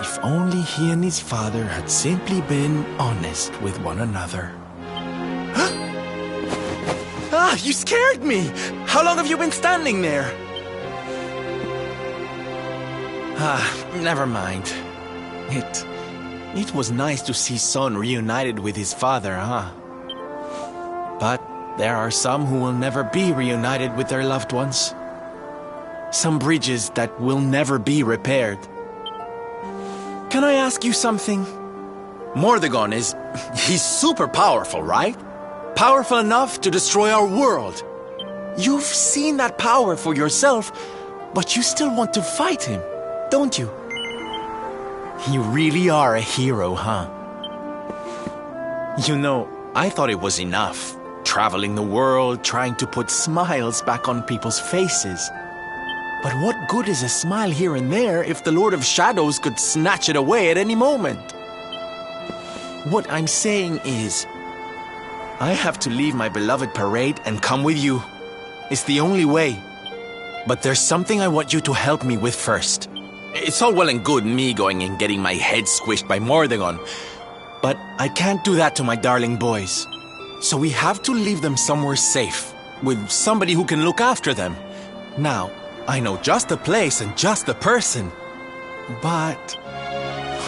If only he and his father had simply been honest with one another. Ah, you scared me! How long have you been standing there? Ah, never mind. It was nice to see Son reunited with his father, huh? But there are some who will never be reunited with their loved ones. Some bridges that will never be repaired. Can I ask you something? Mordegon he's super powerful, right? Powerful enough to destroy our world. You've seen that power for yourself, but you still want to fight him, don't you? You really are a hero, huh? You know, I thought it was enough. Traveling the world, trying to put smiles back on people's faces. But what good is a smile here and there if the Lord of Shadows could snatch it away at any moment? What I'm saying is, I have to leave my beloved parade and come with you. It's the only way. But there's something I want you to help me with first. It's all well and good me going and getting my head squished by Mordegon, but I can't do that to my darling boys. So we have to leave them somewhere safe, with somebody who can look after them. Now, I know just the place and just the person. But,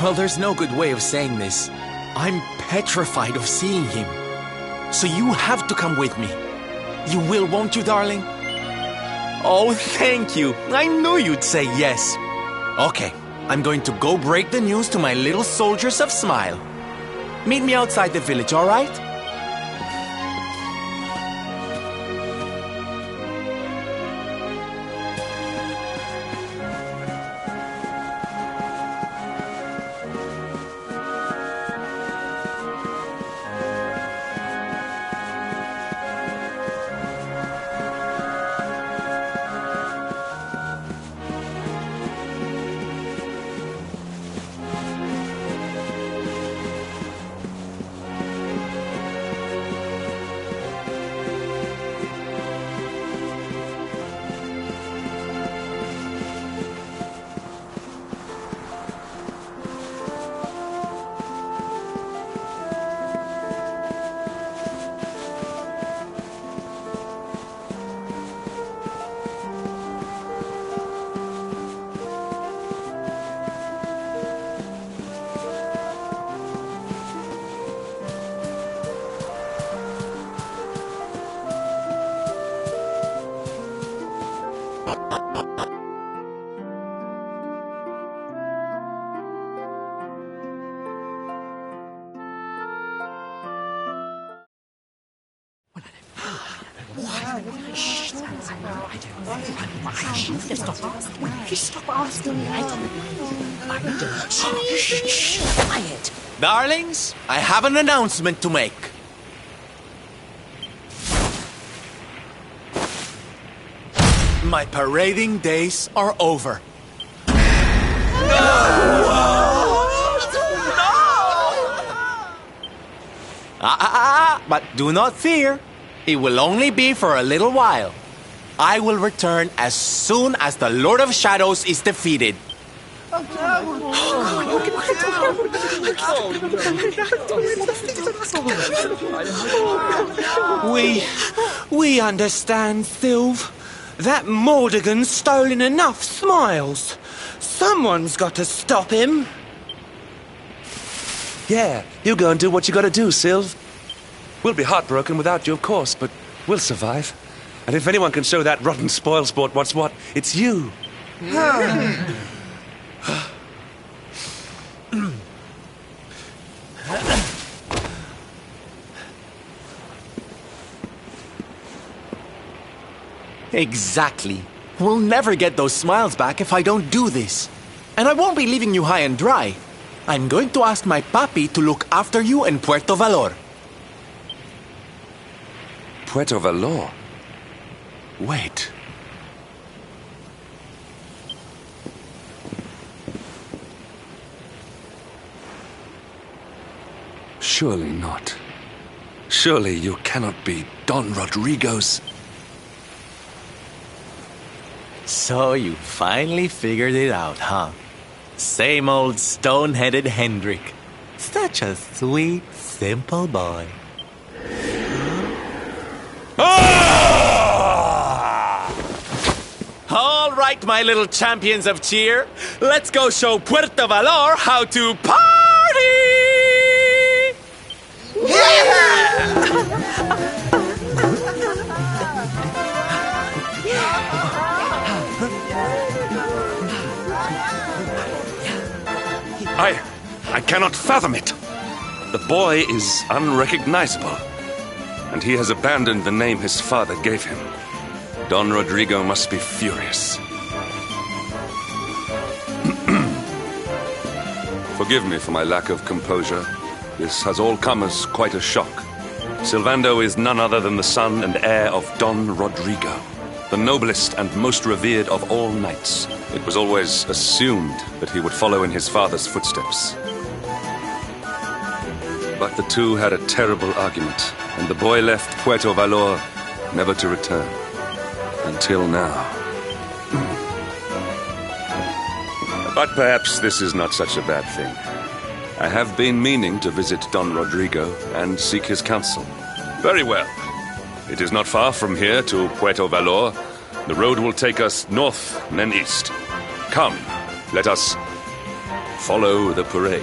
well, there's no good way of saying this. I'm petrified of seeing him. So you have to come with me. You will, won't you, darling? Oh, thank you. I knew you'd say yes. Okay, I'm going to go break the news to my little soldiers of Smile. Meet me outside the village, all right? Stop asking me. Quiet. Darlings, I have an announcement to make. My parading days are over. But do not fear. It will only be for a little while. I will return as soon as the Lord of Shadows is defeated. We understand, Sylve. That Mordegon's stolen enough smiles. Someone's got to stop him. Yeah, you go and do what you gotta do, Sylve. We'll be heartbroken without you, of course, but we'll survive. And if anyone can show that rotten spoilsport what's what, it's you. Exactly. We'll never get those smiles back if I don't do this. And I won't be leaving you high and dry. I'm going to ask my papi to look after you in Puerto Valor. Puerto Valor? Wait. Surely not. Surely you cannot be Don Rodrigo's... So you finally figured it out, huh? Same old stone-headed Hendrik. Such a sweet, simple boy. All right, my little champions of cheer. Let's go show Puerto Valor how to party! I cannot fathom it. The boy is unrecognizable, and he has abandoned the name his father gave him. Don Rodrigo must be furious. Forgive me for my lack of composure. This has all come as quite a shock. Sylvando is none other than the son and heir of Don Rodrigo, the noblest and most revered of all knights. It was always assumed that he would follow in his father's footsteps. But the two had a terrible argument, and the boy left Puerto Valor never to return. Until now. But perhaps this is not such a bad thing. I have been meaning to visit Don Rodrigo and seek his counsel. Very well. It is not far from here to Puerto Valor. The road will take us north and then east. Come, let us follow the parade.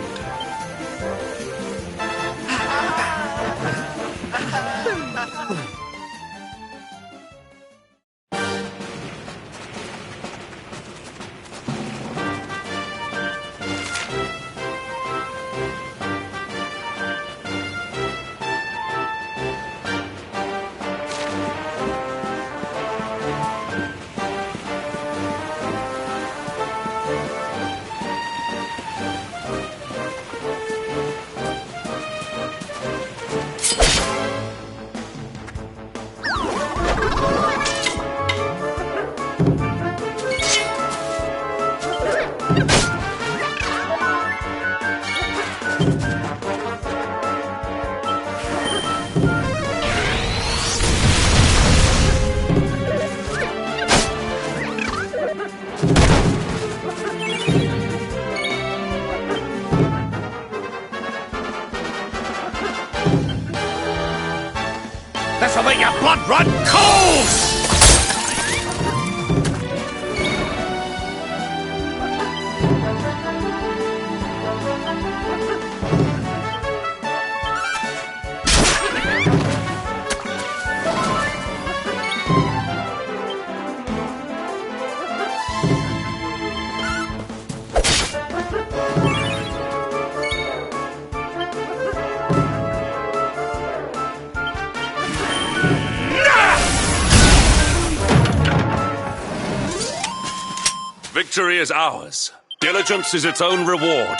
This'll make your blood run cold! Victory is ours. Diligence is its own reward.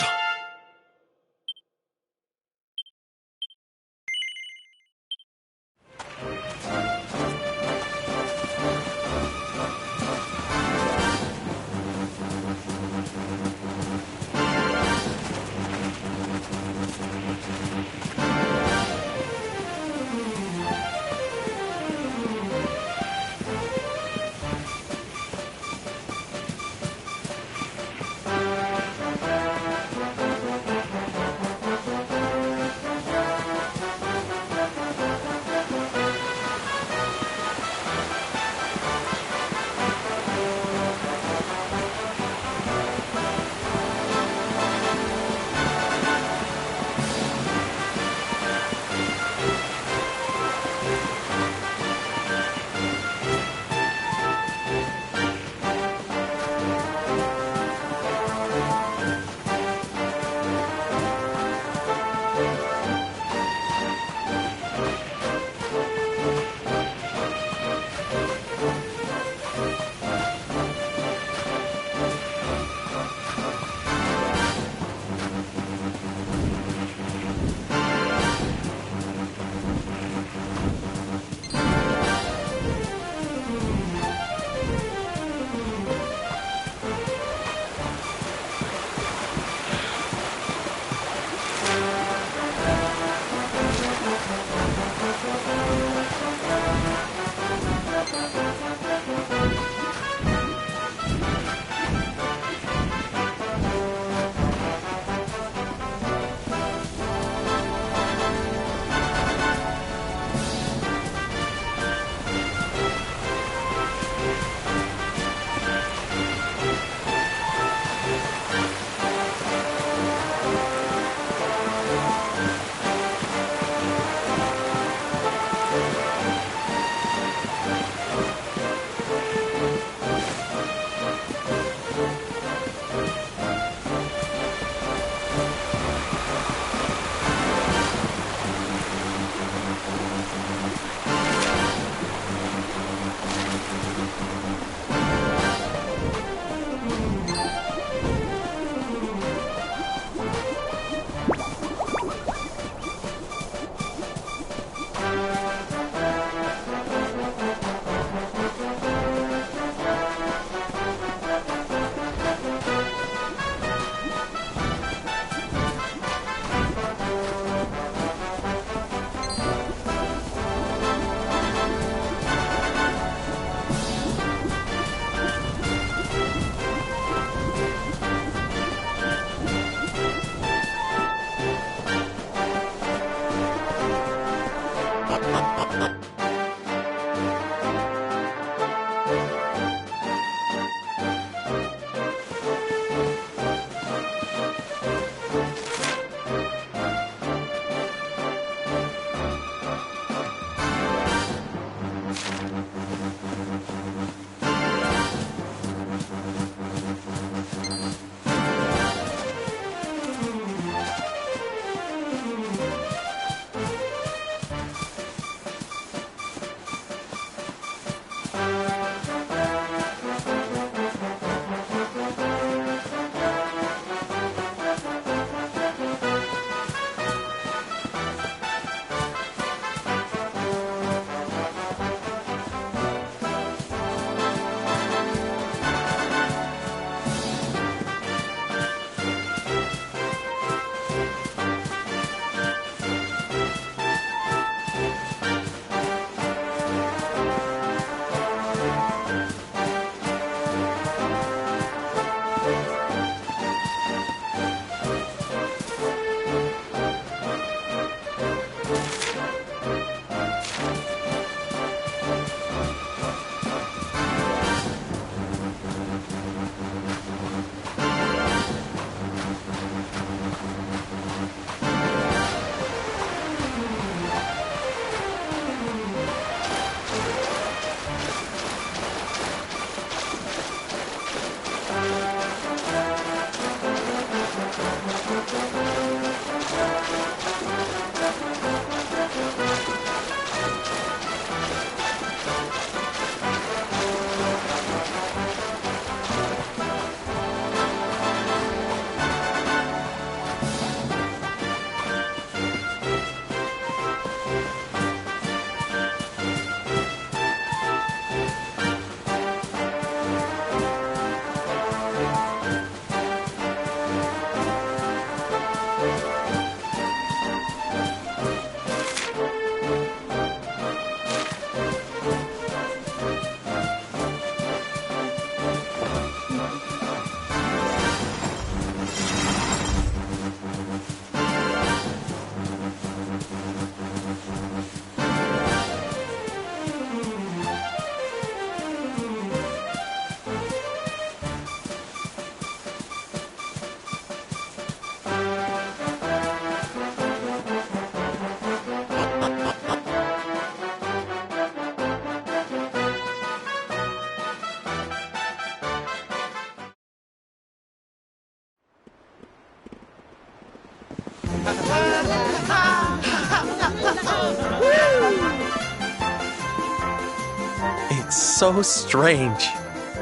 It's so strange.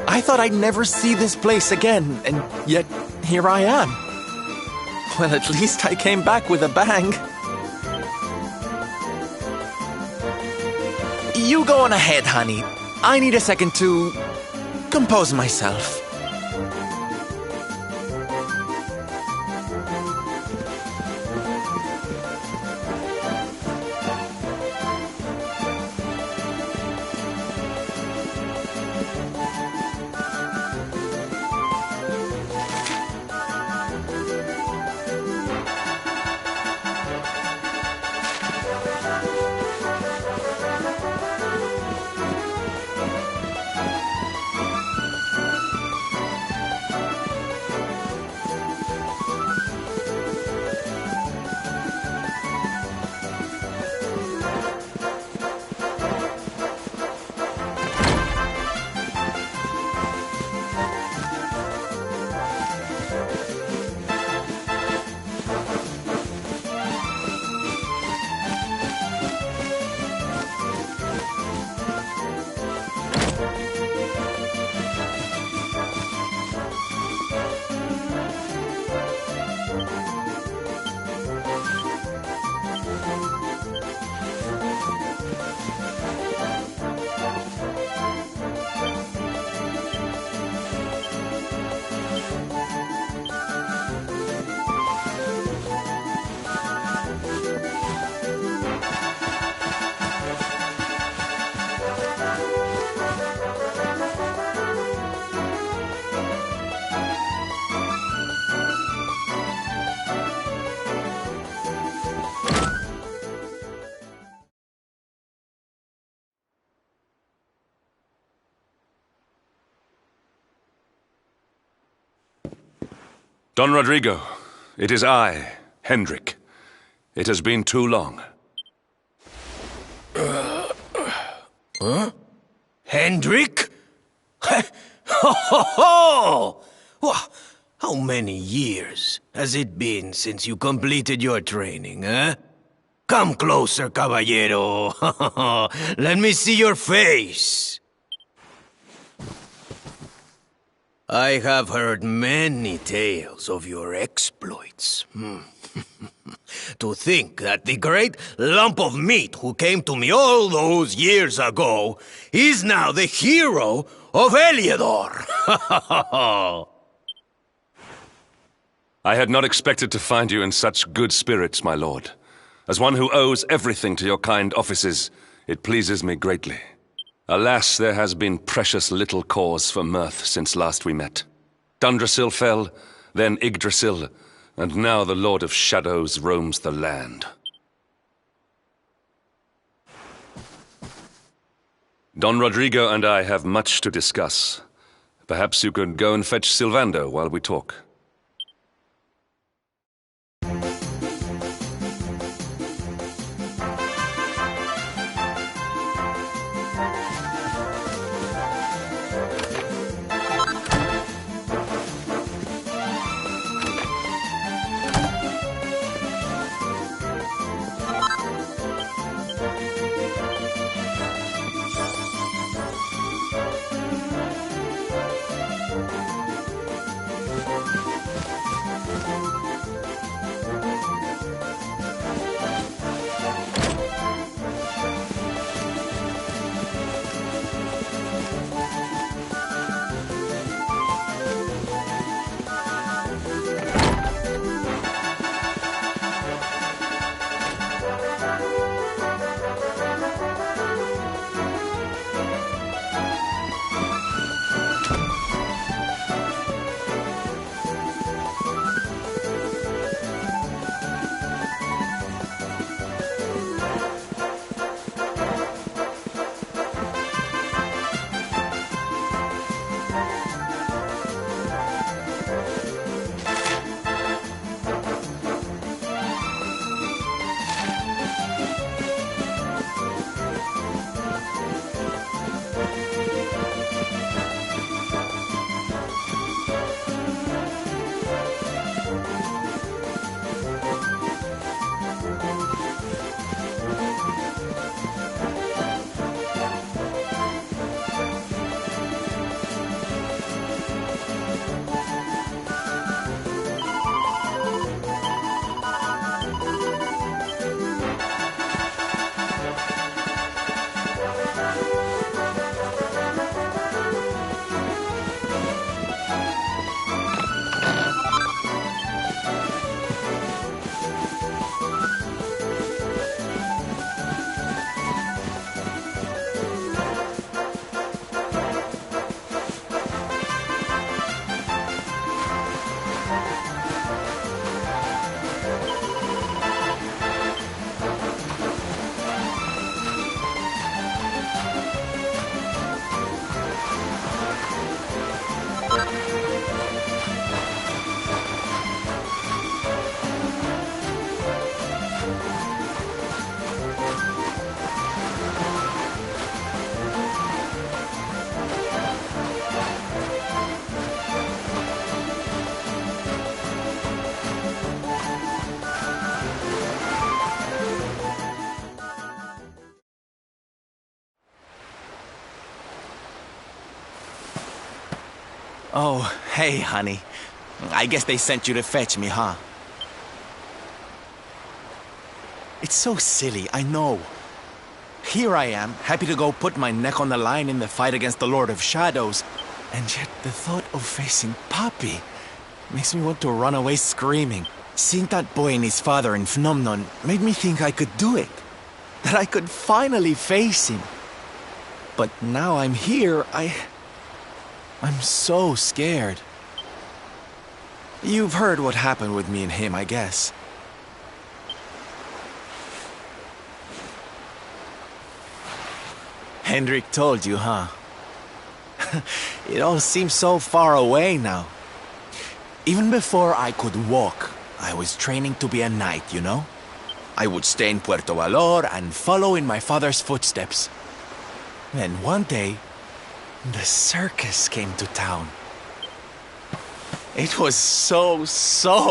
I thought I'd never see this place again, and yet here I am. Well, at least I came back with a bang. You go on ahead, honey. I need a second to compose myself. Don Rodrigo, it is I, Hendrik. It has been too long. Huh? Hendrik? Ho ho ho! How many years has it been since you completed your training, huh? Come closer, caballero. Let me see your face. I have heard many tales of your exploits. To think that the great lump of meat who came to me all those years ago is now the hero of Heliodor. I had not expected to find you in such good spirits, my lord. As one who owes everything to your kind offices, it pleases me greatly. Alas, there has been precious little cause for mirth since last we met. Dundrasil fell, then Yggdrasil, and now the Lord of Shadows roams the land. Don Rodrigo and I have much to discuss. Perhaps you could go and fetch Sylvando while we talk. Oh, hey, honey. I guess they sent you to fetch me, huh? It's so silly, I know. Here I am, happy to go put my neck on the line in the fight against the Lord of Shadows. And yet the thought of facing Papi makes me want to run away screaming. Seeing that boy and his father in Phnomnon made me think I could do it. That I could finally face him. But now I'm here, I'm so scared. You've heard what happened with me and him, I guess. Hendrik told you, huh? It all seems so far away now. Even before I could walk, I was training to be a knight, you know? I would stay in Puerto Valor and follow in my father's footsteps. Then one day, the circus came to town. It was so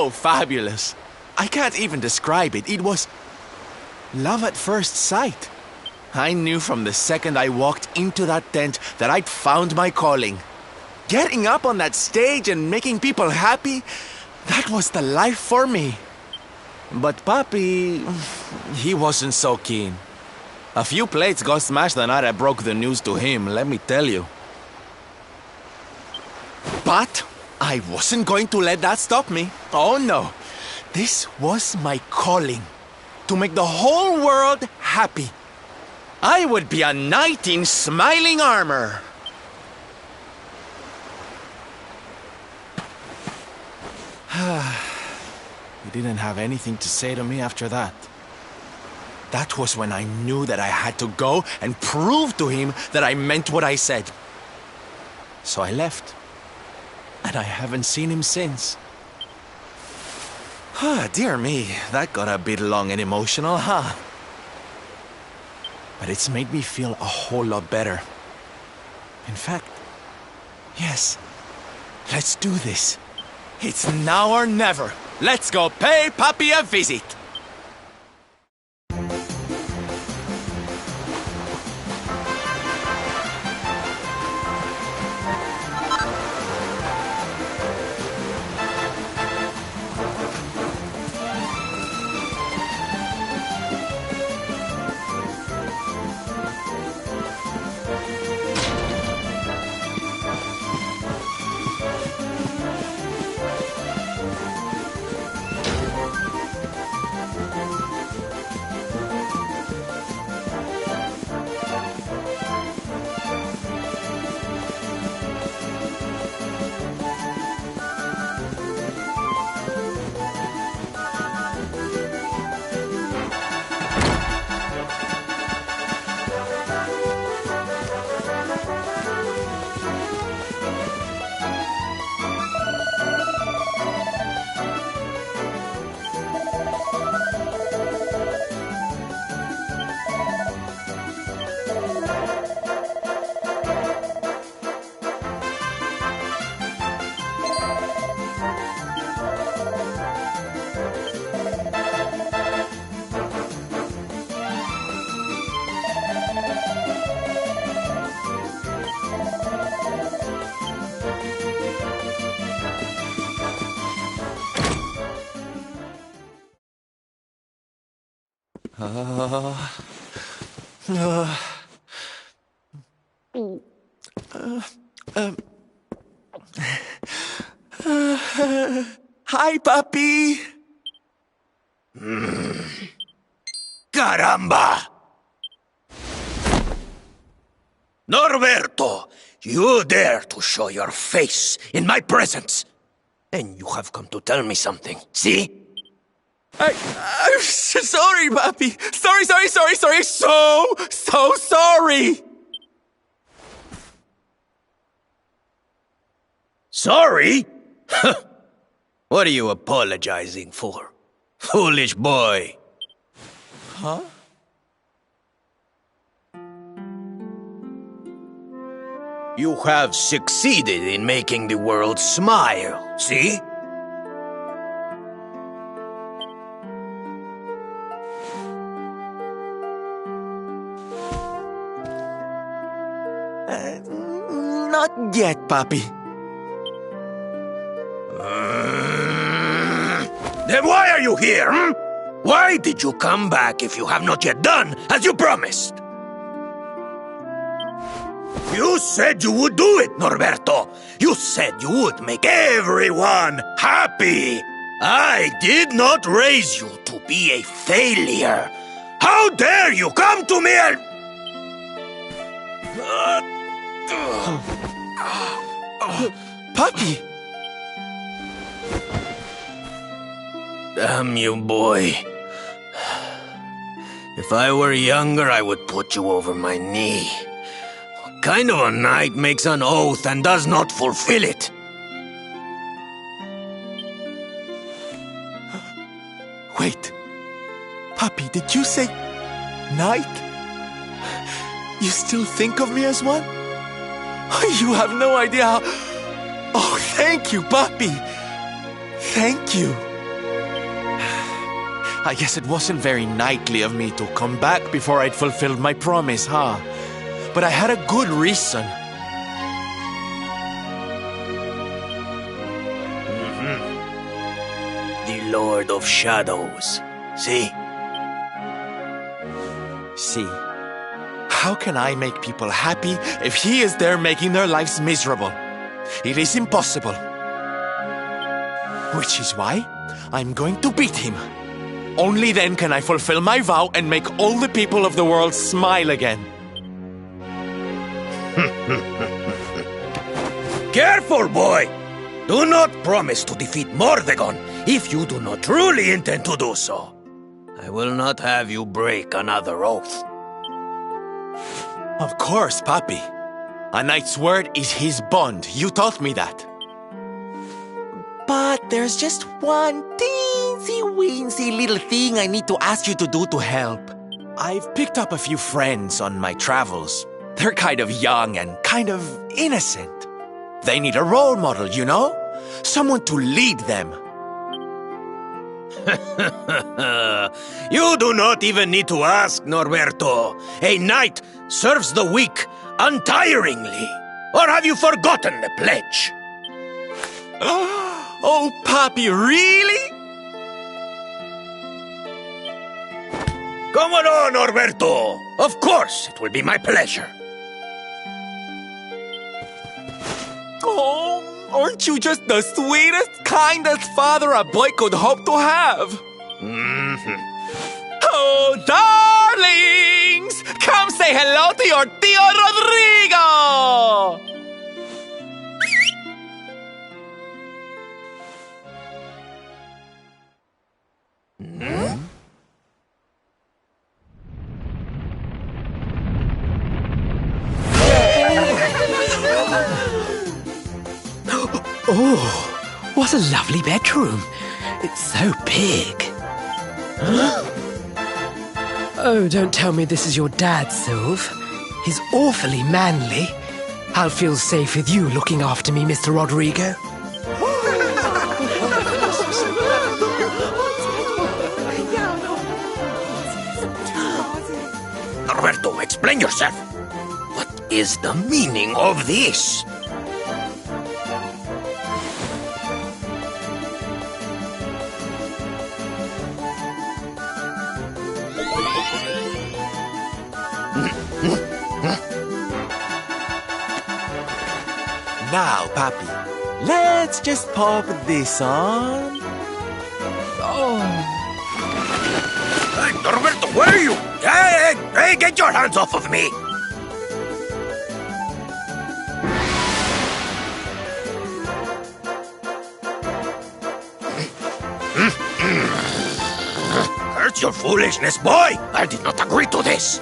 fabulous. I can't even describe it. It was love at first sight. I knew from the second I walked into that tent that I'd found my calling. Getting up on that stage and making people happy, that was the life for me. But Papi, he wasn't so keen. A few plates got smashed the night I broke the news to him, let me tell you. But I wasn't going to let that stop me. Oh no. This was my calling. To make the whole world happy. I would be a knight in smiling armor. He didn't have anything to say to me after that. That was when I knew that I had to go and prove to him that I meant what I said. So I left. And I haven't seen him since. Dear me, that got a bit long and emotional, huh? But it's made me feel a whole lot better. In fact, yes, let's do this. It's now or never. Let's go pay Papi a visit. Hi, Papi. Caramba! Norberto, you dare to show your face in my presence. And you have come to tell me something, see? I'm sorry, Papi. Sorry. So sorry. Sorry? What are you apologizing for? Foolish boy. Huh? You have succeeded in making the world smile, see? Not yet, Papi. Then why are you here, hmm? Why did you come back if you have not yet done as you promised? You said you would do it, Norberto. You said you would make everyone happy. I did not raise you to be a failure. How dare you come to me and... Papi! Damn you, boy. If I were younger, I would put you over my knee. What kind of a knight makes an oath and does not fulfill it? Wait. Puppy, did you say Knight? You still think of me as one? You have no idea how... Oh, thank you, Puppy. Thank you. I guess it wasn't very knightly of me to come back before I'd fulfilled my promise, huh? But I had a good reason. The Lord of Shadows. See? See? How can I make people happy if he is there making their lives miserable? It is impossible. Which is why I'm going to beat him. Only then can I fulfill my vow and make all the people of the world smile again. Careful, boy! Do not promise to defeat Mordegon if you do not truly intend to do so. I will not have you break another oath. Of course, Papi. A knight's word is his bond. You taught me that. But there's just one teensy-weensy little thing I need to ask you to do to help. I've picked up a few friends on my travels. They're kind of young and kind of innocent. They need a role model, you know? Someone to lead them. You do not even need to ask, Norberto. A knight serves the weak untiringly. Or have you forgotten the pledge? Oh, Papi, really? Come on, Norberto. Of course, it will be my pleasure. Oh, aren't you just the sweetest, kindest father a boy could hope to have? Oh, darlings! Come say hello to your Tío Rodrigo! Oh, what a lovely bedroom. It's so big. Oh, don't tell me this is your dad, Sylve. He's awfully manly. I'll feel safe with you looking after me, Mr. Rodrigo. Norberto, explain yourself. What is the meaning of this? Now, Papi, let's just pop this on. Hey, Norberto, where are you? Hey, get your hands off of me! Curse your foolishness, boy! I did not agree to this!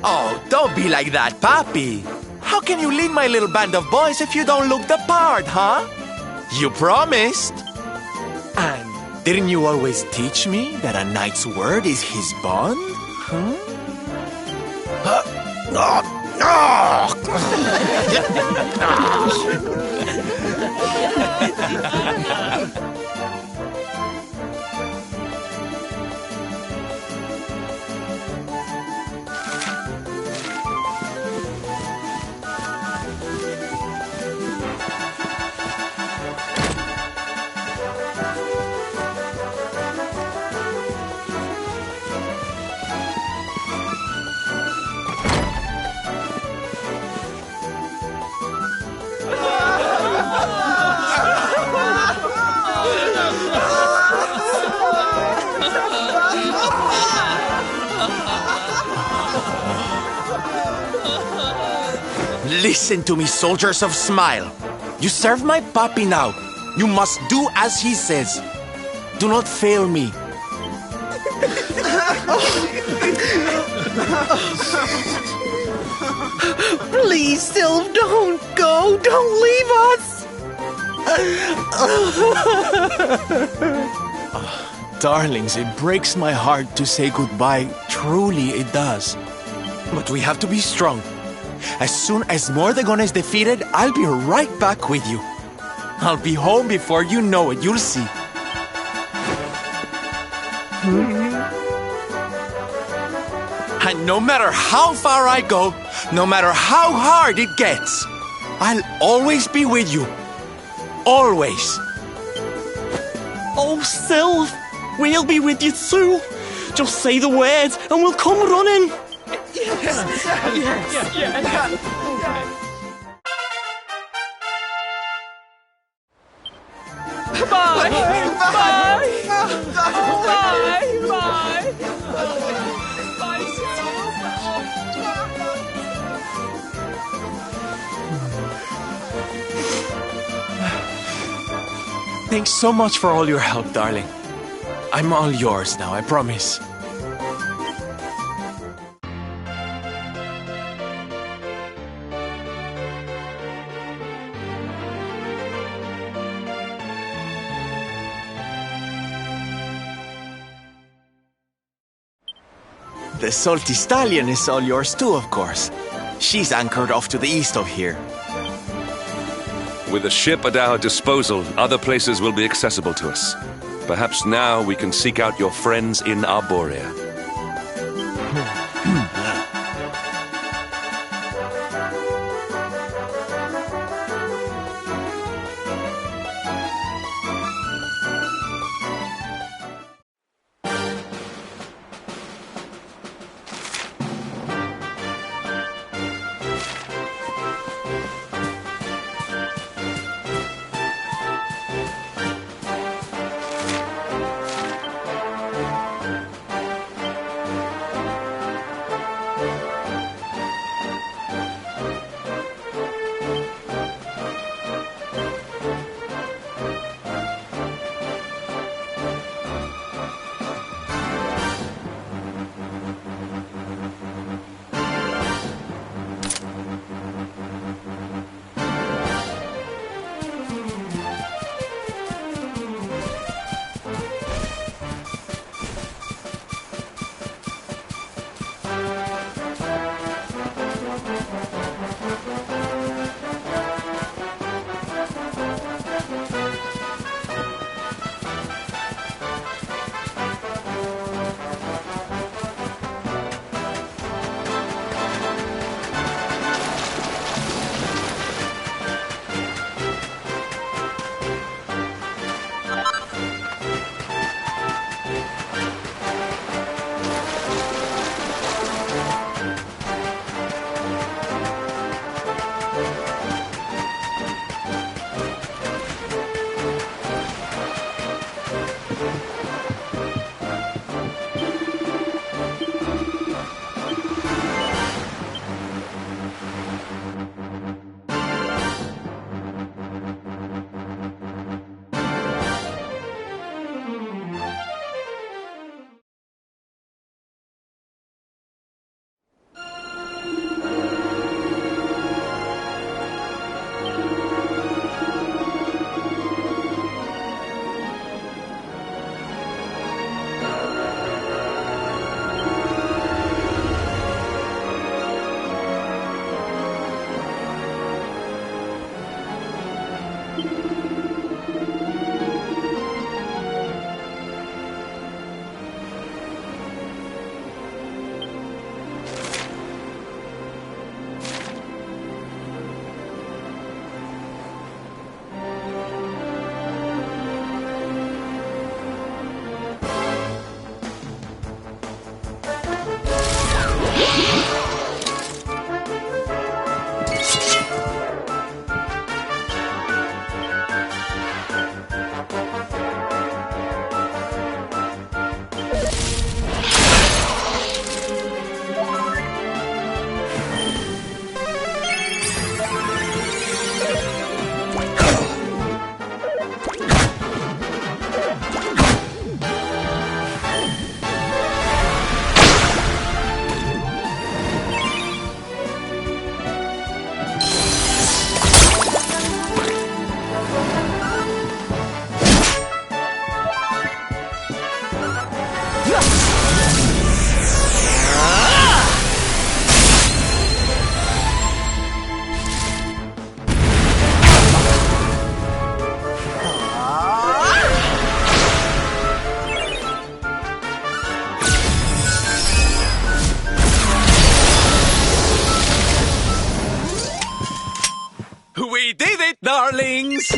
Oh, don't be like that, Papi. How can you lead my little band of boys if you don't look the part, huh? You promised. And didn't you always teach me that a knight's word is his bond? Huh? Listen to me, soldiers of Smile. You serve my Papi now. You must do as he says. Do not fail me. Please, Sylve, don't go. Don't leave us. darlings, it breaks my heart to say goodbye. Truly, it does. But we have to be strong. As soon as Mordegon is defeated, I'll be right back with you. I'll be home before you know it, you'll see. And no matter how far I go, no matter how hard it gets, I'll always be with you. Always. Oh, Sylv, we'll be with you too. Just say the words and we'll come running. Bye! Bye! Bye! Bye! Thanks so much for all your help, darling. I'm all yours now, I promise. The Salty Stallion is all yours too, of course. She's anchored off to the east of here. With a ship at our disposal, other places will be accessible to us. Perhaps now we can seek out your friends in Arborea. darlings!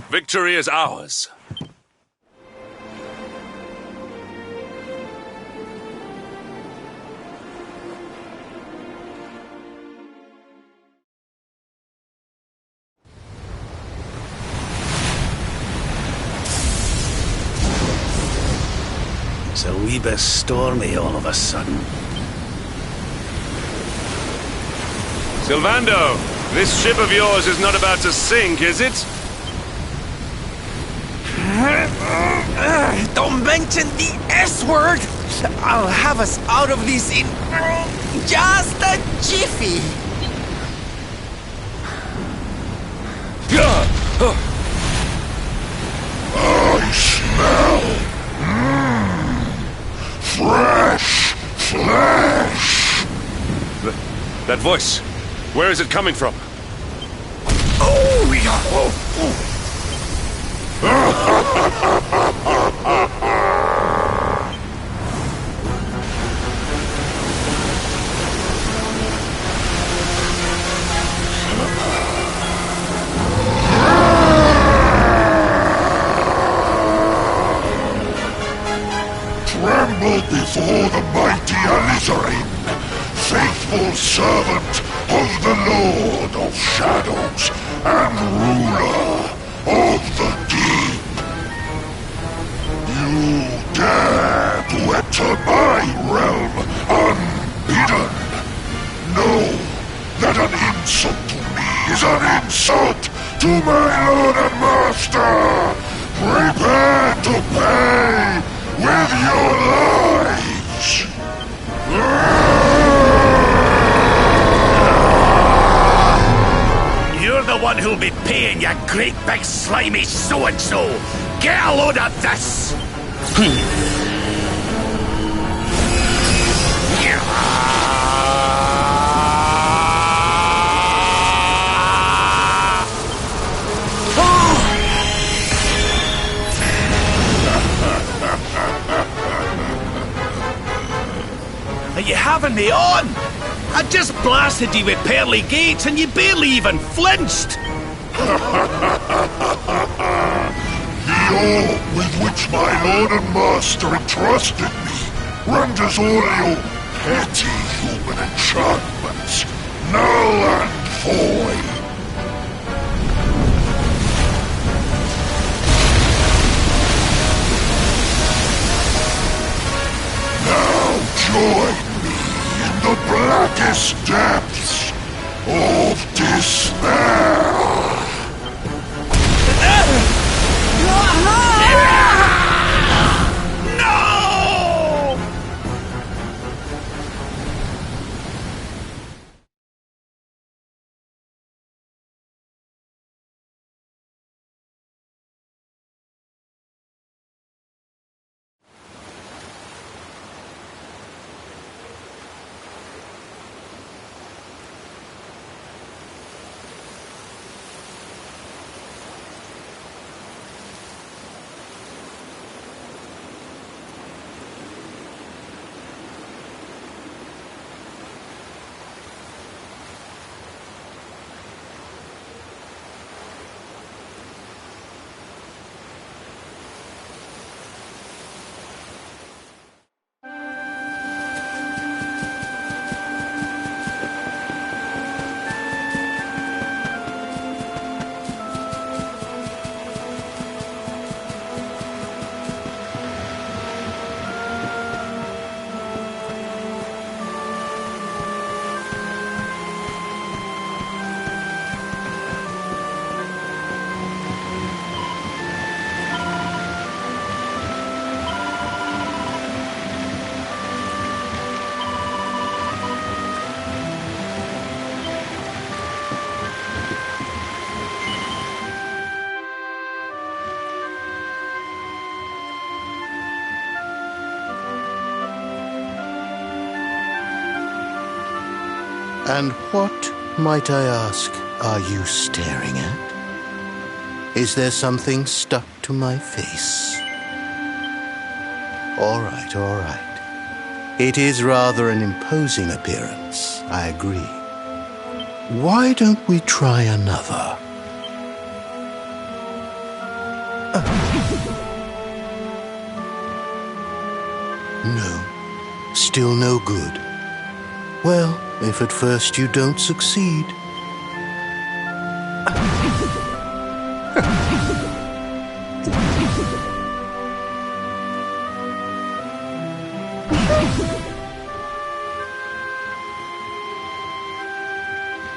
Victory is ours. It's a wee bit stormy all of a sudden. Sylvando, this ship of yours is not about to sink, is it? Don't mention the S-word! I'll have us out of this in just a jiffy! I smell fresh flesh. That voice, where is it coming from? Oh, yeah. Tremble before the mighty Alizarin, faithful servant of the Lord of Shadows and ruler of the deep. You dare to enter my realm unbidden. Know that an insult to me is an insult to my lord and master. Prepare to pay with your lives. You're the one who'll be paying, you great big slimy so-and-so! Get a load of this! Are you having me on? I just blasted you with pearly gates and you barely even flinched! The orb with which my lord and master entrusted me renders all your petty human enchantments null and void. Now join me in the blackest depths of despair. And what, might I ask, are you staring at? Is there something stuck to my face? All right, all right. It is rather an imposing appearance, I agree. Why don't we try another? No, still no good. Well, if at first you don't succeed.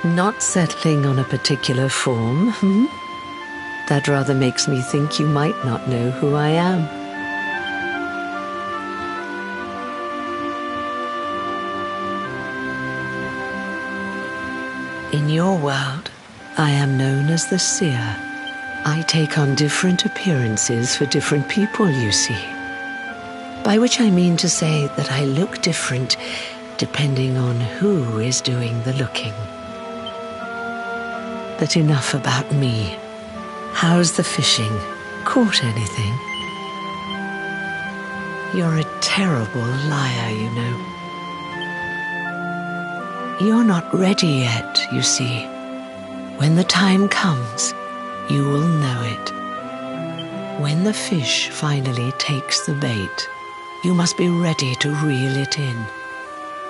Not settling on a particular form, That rather makes me think you might not know who I am. In your world, I am known as the Seer. I take on different appearances for different people, you see. By which I mean to say that I look different depending on who is doing the looking. But enough about me. How's the fishing? Caught anything? You're a terrible liar, you know. You're not ready yet, you see. When the time comes, you will know it. When the fish finally takes the bait, you must be ready to reel it in.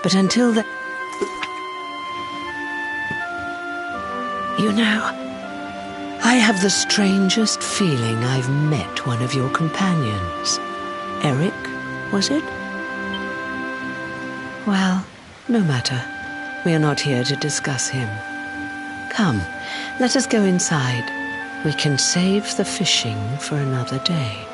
But until then... You know, I have the strangest feeling I've met one of your companions. Eric, was it? Well, no matter. We are not here to discuss him. Come, let us go inside. We can save the fishing for another day.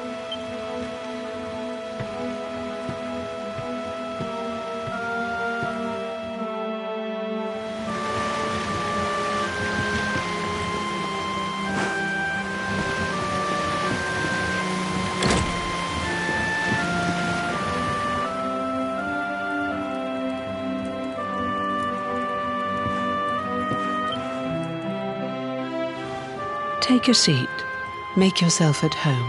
Take your seat. Make yourself at home.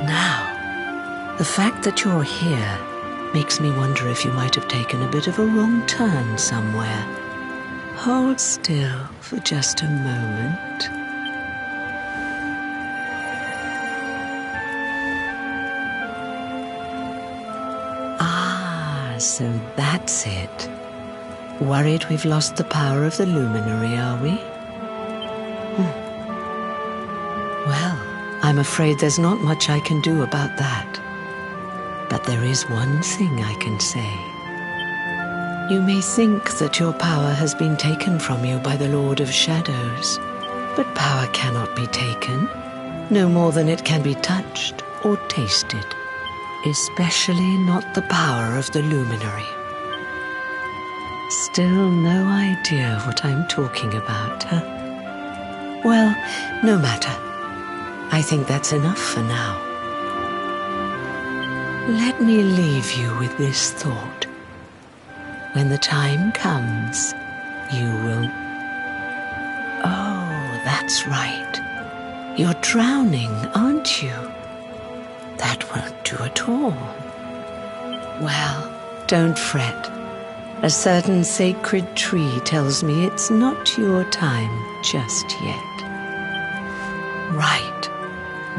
Now, the fact that you're here makes me wonder if you might have taken a bit of a wrong turn somewhere. Hold still for just a moment. so that's it. Worried we've lost the power of the luminary, are we? Well, I'm afraid there's not much I can do about that. But there is one thing I can say. You may think that your power has been taken from you by the Lord of Shadows, but power cannot be taken, no more than it can be touched or tasted, especially not the power of the luminary. Still no idea what I'm talking about, huh? Well, no matter. I think that's enough for now. Let me leave you with this thought. When the time comes, you will... Oh, that's right. You're drowning, aren't you? That won't do at all. Well, don't fret. A certain sacred tree tells me it's not your time just yet. Right.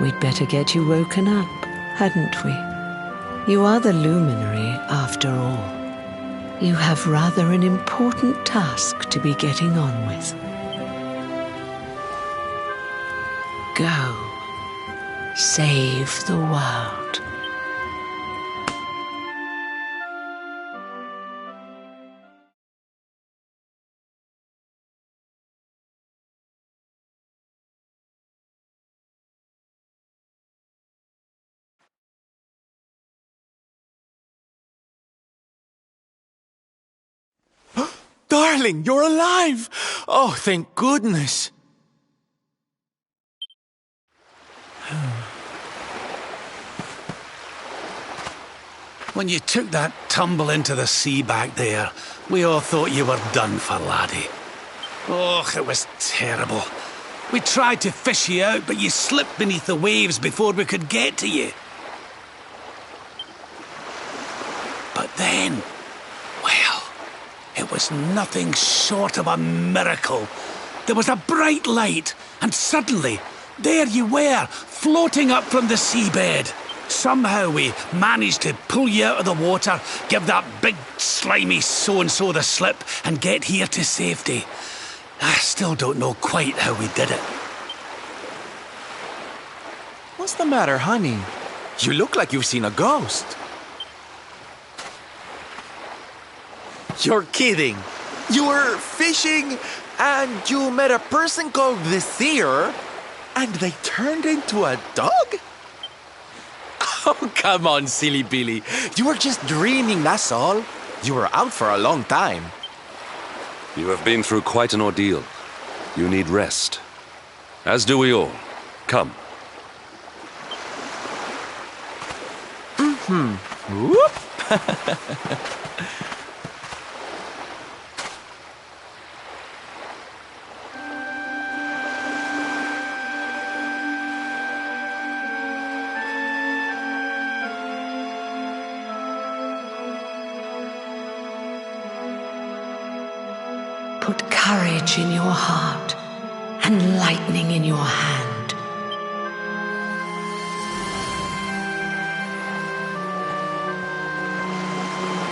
We'd better get you woken up, hadn't we? You are the luminary, after all. You have rather an important task to be getting on with. Go. Save the world. Darling, you're alive! Oh, thank goodness. When you took that tumble into the sea back there, we all thought you were done for, laddie. Oh, it was terrible. We tried to fish you out, but you slipped beneath the waves before we could get to you. But then, well, it was nothing short of a miracle. There was a bright light, and suddenly, there you were, floating up from the seabed. Somehow we managed to pull you out of the water, give that big, slimy so-and-so the slip, and get here to safety. I still don't know quite how we did it. What's the matter, honey? You look like you've seen a ghost. You're kidding. You were fishing and you met a person called the Seer and they turned into a dog? Oh, come on, silly Billy. You were just dreaming, that's all. You were out for a long time. You have been through quite an ordeal. You need rest. As do we all. Come. Whoop. Put courage in your heart and lightning in your hand.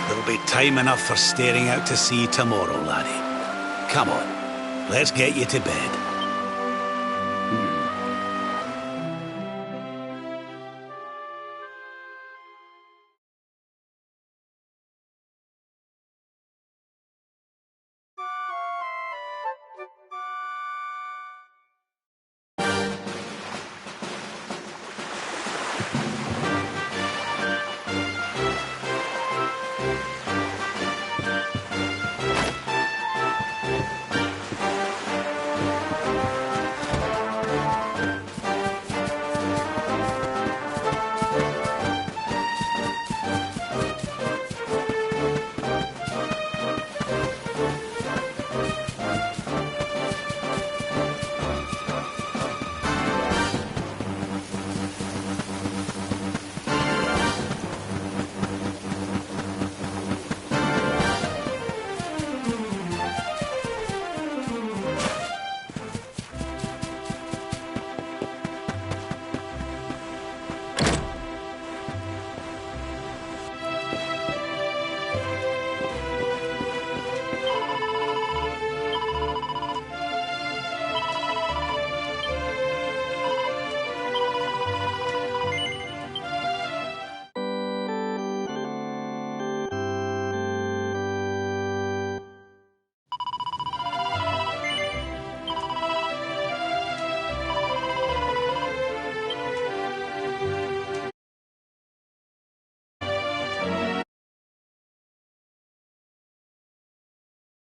There'll be time enough for staring out to sea tomorrow, laddie. Come on, let's get you to bed.